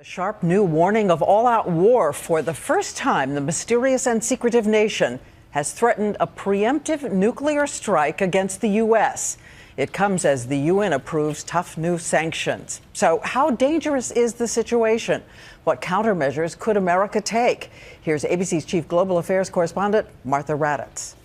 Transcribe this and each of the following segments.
A sharp new warning of all-out war. For the first time, the mysterious and secretive nation has threatened a preemptive nuclear strike against the U.S. It comes as the UN approves tough new sanctions. So how dangerous is the situation? What countermeasures could America take? Here's ABC's chief global affairs correspondent, Martha Raddatz.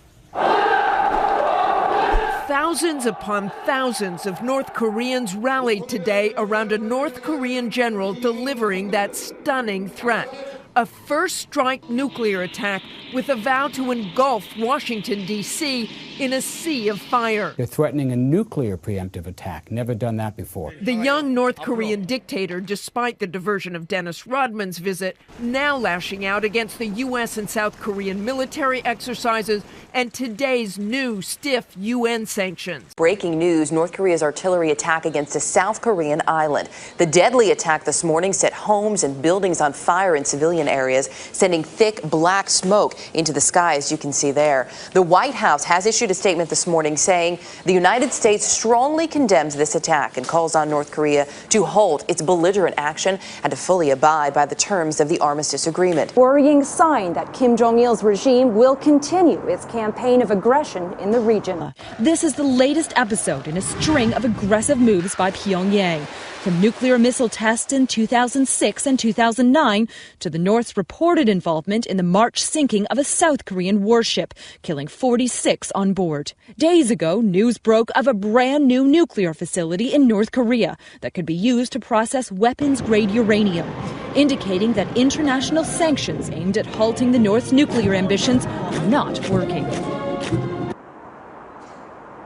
Thousands upon thousands of North Koreans rallied today around a North Korean general delivering that stunning threat. A first-strike nuclear attack with a vow to engulf Washington, D.C. in a sea of fire. They're threatening a nuclear preemptive attack. Never done that before. The young North Korean dictator, despite the diversion of Dennis Rodman's visit, now lashing out against the U.S. and South Korean military exercises and today's new stiff UN sanctions. Breaking news, North Korea's artillery attack against a South Korean island. The deadly attack this morning set homes and buildings on fire in civilian areas, sending thick black smoke into the sky, as you can see there. The White House has issued a statement this morning saying the United States strongly condemns this attack and calls on North Korea to halt its belligerent action and to fully abide by the terms of the armistice agreement. Worrying sign that Kim Jong-il's regime will continue its campaign of aggression in the region. This is the latest episode in a string of aggressive moves by Pyongyang. From nuclear missile tests in 2006 and 2009 to the North's reported involvement in the March sinking of a South Korean warship, killing 46 on board. Days ago, news broke of a brand new nuclear facility in North Korea that could be used to process weapons-grade uranium, indicating that international sanctions aimed at halting the North's nuclear ambitions are not working.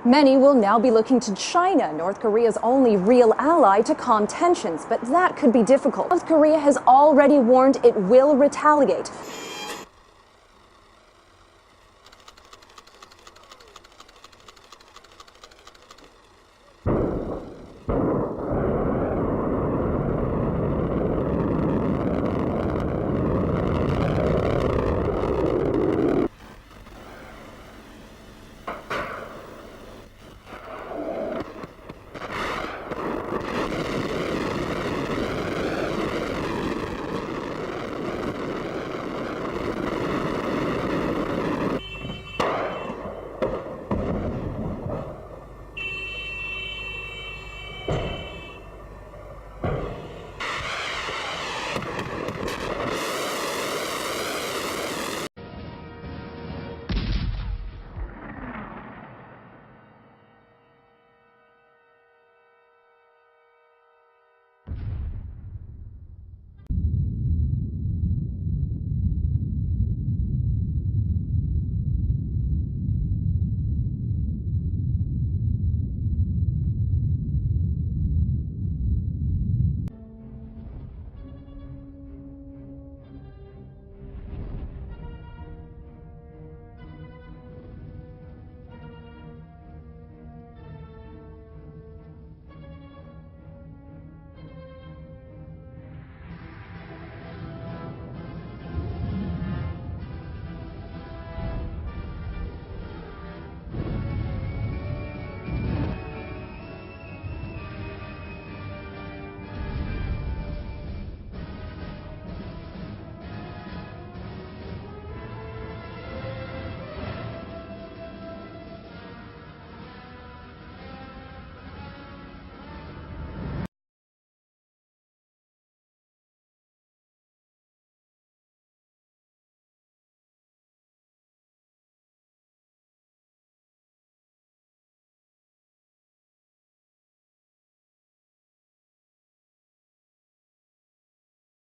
Many will now be looking to China, North Korea's only real ally, to calm tensions, but that could be difficult. North Korea has already warned it will retaliate.